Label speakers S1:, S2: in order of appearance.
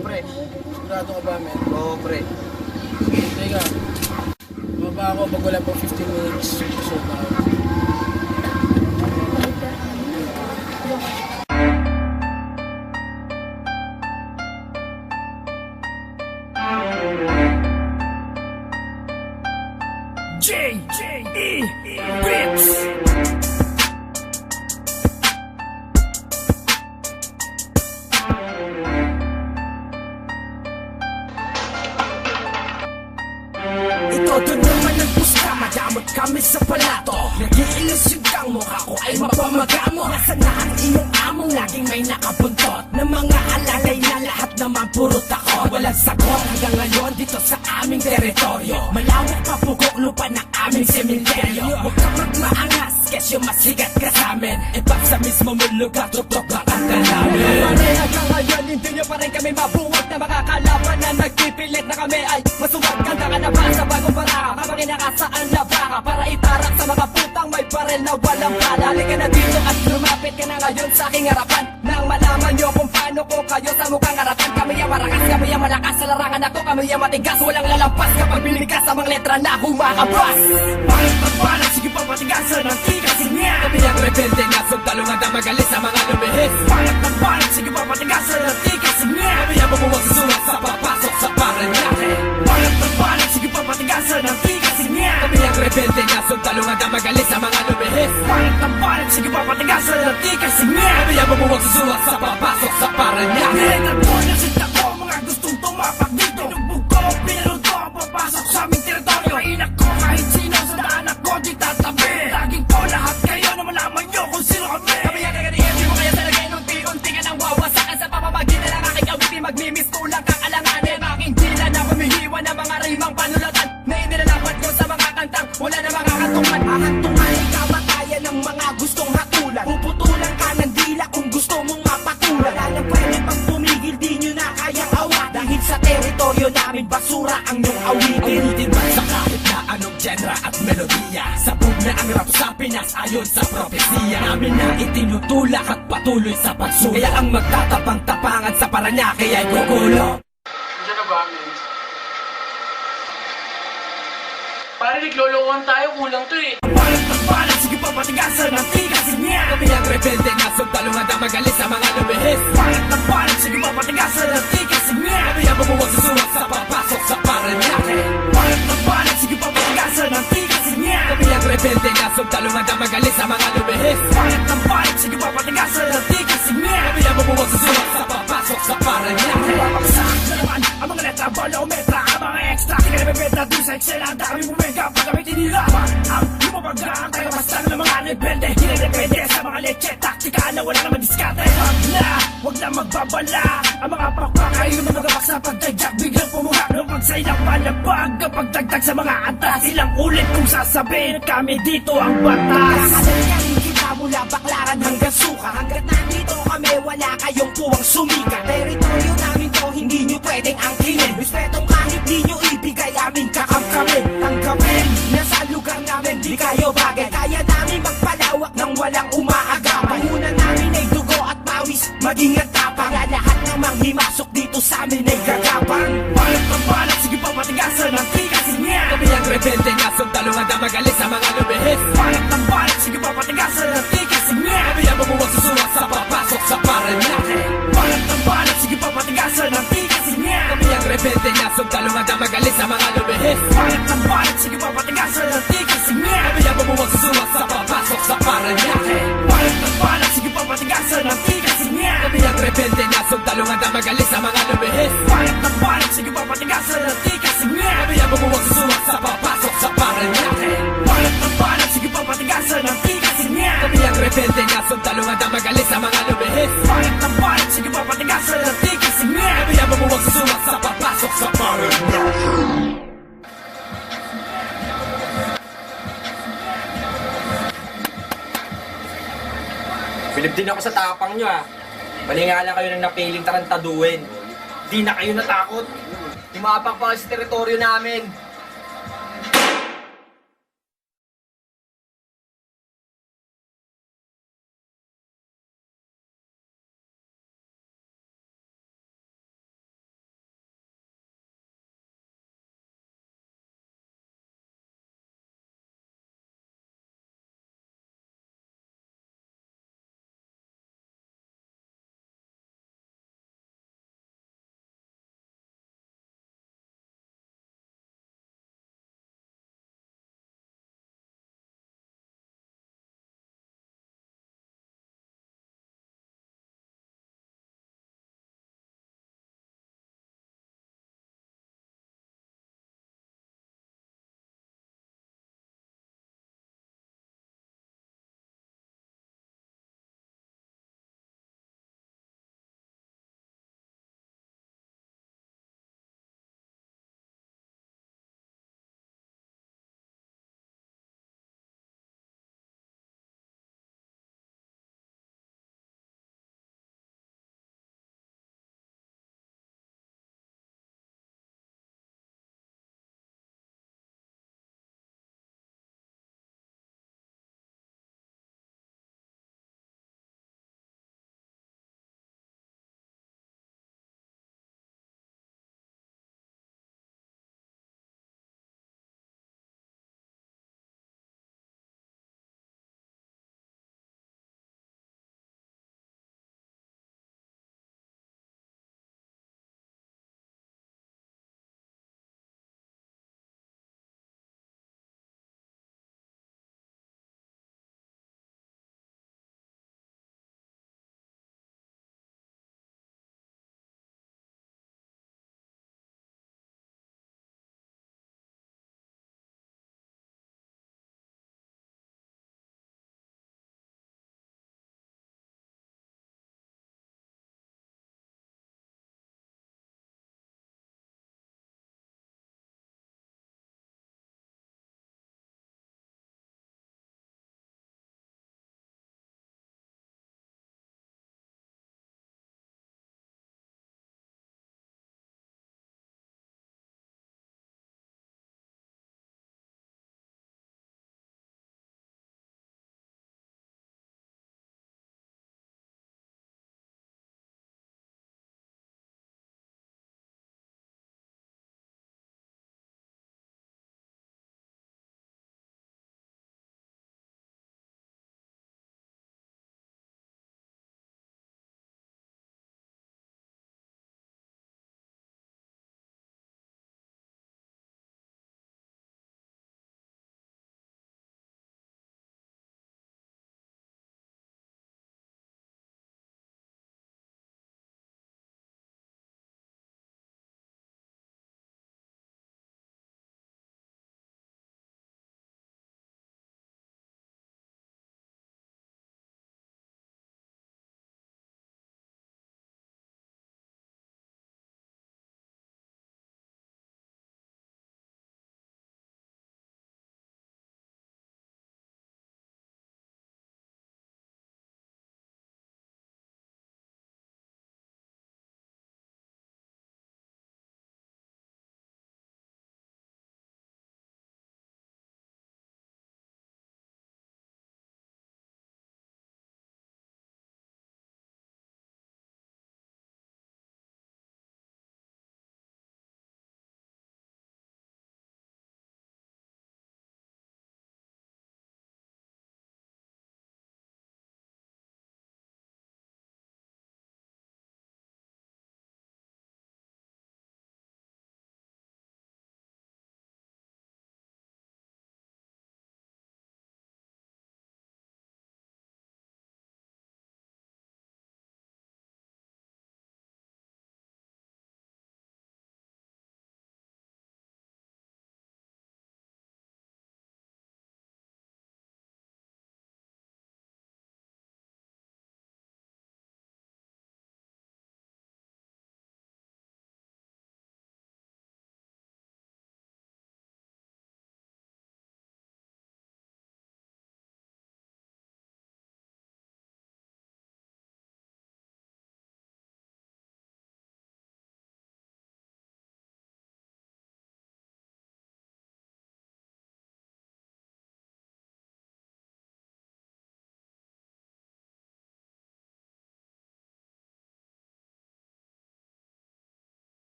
S1: Pre, sigurado ka ba, men?
S2: Oo, pre.
S1: Teka, baba ako pag wala pa 15 minutes. So,
S3: J.E. Beats. Ito doon naman nagpusta, madamot kami sa palato. Nag-iilusig kang mukha ko ay mapamagamo. Nasaan na ang iyong among laging may nakabuntot na mga alalay na lahat naman puro takot. Walang sagot hanggang ngayon dito sa aming teritoryo. Malawak pa pugok lupa ng aming sementeryo. Huwag ka magmaangas, kesyo masigat ka sa'min. E pag sa mismo mong lugar, tutok ba ang kalamin? Pare hanggang ngayon, hindi nyo pa rin kami mabuwag na makakalaban na nagpipilit na kami ay masuwag. Ganda ka na ba sa bagong baraka? Kapag inakasaan na baka para itarap sa mga putang may barel na walang bala. Halika na dito at lumapit ka na ngayon sa aking harapan nang malaman nyo kung paano ko kayo sa mukhang harapan. Kami ang marakas, kami ang malakas sa larangan ako. Kami ang matigas, walang lalampas kapag bilikas sa mga letra na humakabas. Bakit pagbalas, sige pa matigasan ang tigasin niya. Kami ang rebelde na sundalungan na magalis sa mga lumihis. Bakit pagbalas, sige pa matigasan ang tigasin niya. Kami ang bumuwag susulat sa papasok sa Paranaque. Bakit pagbalas, sige pa matigasan ang tigasin niya. Kami ang rebelde na sundalungan na magalis sa mga lumihis. Bakit pagbalas, sige pa matigasan ang tigasin niya. Kami ang bumuwag susulat sa papasok sa Paranaque. Nasinta ko mga gustong tumapak dito. Nugbog ko, pinalod ko, papasok sa aming teritoryo. Inak ko kahit sino sa daan ako di tatabi. Laging po lahat kayo na malaman nyo kung sino kami. Kami ang kagadiyan, di mo kaya talaga unti-unti ka nang wawasakan sa pamamagitan ng aking awitin. Magmimis kulang kang alanganin. Aking dila na humihiwa ng mga rimang panulatan na inilalapat nyo sa mga kantang wala na mga katungan. Hahantungan ikaw matayan ng mga gustong hatulan. Puputulan ka ng dila kung gusto mong mapatulan. Wala nang pwede pang tumigil, di nyo na kayang awa. Dahil sa teritoryo namin basura ang iyong awitin. Awitin ba sa kahit na anong genre at melodiya? Sabog na ang rap sa Pinas ayon sa propesiya. Namin na itinutulak at patuloy sa pagsulat. Kaya ang magtatapang-tapangan sa Paranaque ay gugulo.
S1: nandiyan na ba, men? Pare, naglolokohan tayo, kulang to eh.
S3: Balat ng balat, sige pa patigasan ang tigasin niya. Kami ang rebelde na sundalungan na magalis sa mga lumihis. Balat ng balat, sige pa patigasan ang tigasin niya. Kami ang bumuwag susuwag sa papasok sa Paranaque. Balat ng balat, sige pa patigasan ang tigasin niya. Kami ang rebelde na sundalungan na magalis sa mga lumihis. Balat ng balat, sige pa patigasan ang tigasin niya. Kami ang bumuwag susuwag sa papasok sa Paranaque. Babagsak na naman ang mga letra, bolometra, ang mga extra. Kinalibibenta doon sa Excel, ang dami bumega pagkamitin nila. Ang lumabagdaan tayo masang ng mga rebelde. Kinalibende sa mga leche, taktika na wala naman diskate. Wag na magbabala ang mga pakpakayo na magabak sa pagdagdag. Biglang pumuha ng pagsailang palabag. Kapag dagdag sa mga antas, ilang ulit kung sasabihin kami dito ang batas. Kakadalikan kita mula baklaran hanggang suka. Hanggat nandito kami, wala kayong puwang sumika. Teritoryo namin to, hindi nyo pwedeng angkinin. Respetong kahit di nyo ibigay, aming kakamkamin. Tanggapin, nasa lugar namin, di kayo bagay. Kaya namin magpalawak ng walang umaagapay. Pangunan namin ay dugo at pawis, maging at tapang. Lahat ng manghimasok dito sa amin ay gagapang. Balat ng balat, sige pa matigasan ang tigasin niya. Kami ang rebelde na sundalungan na magalis sa mga lumihis. Balat ng balat, sige pa matigasan ang tigasin niya. Kami ang bumuwag susuwag sa papasok sa Paranaque. Balat ng balat, sige pa matigasan ang tigasin niya. Kami ang rebelde na sundalungan na magalis sa mga lumihis. Balat ng balat, sige pa matigasan ang tigasin niya. Kami ang bumuwag susuwag sa papasok sa Paranaque. Balat ng balat, sige pa matigasan ang tigasin niya. Kami ang rebelde na sundalungan na magalis sa mga lumihis. Balat ng balat, sige pa matigasan ang tigasin niya. Kami ang bumuwag susuwag sa papasok sa Paranaque. Balat ng balat, sige pa matigasan ang tigasin niya. Kami ang rebelde na sundalungan na magalis sa mga lumihis. Balat ng balat, sige pa matigasan ang tigasin niya. Kami ang bumuwag susuwag sa papasok sa Paranaque.
S2: Bilib din ako sa tapang nyo ah. Mali nga lang kayo nang napiling tarantaduhin. Di na kayo natakot. Tumapak pa kayo sa teritoryo namin.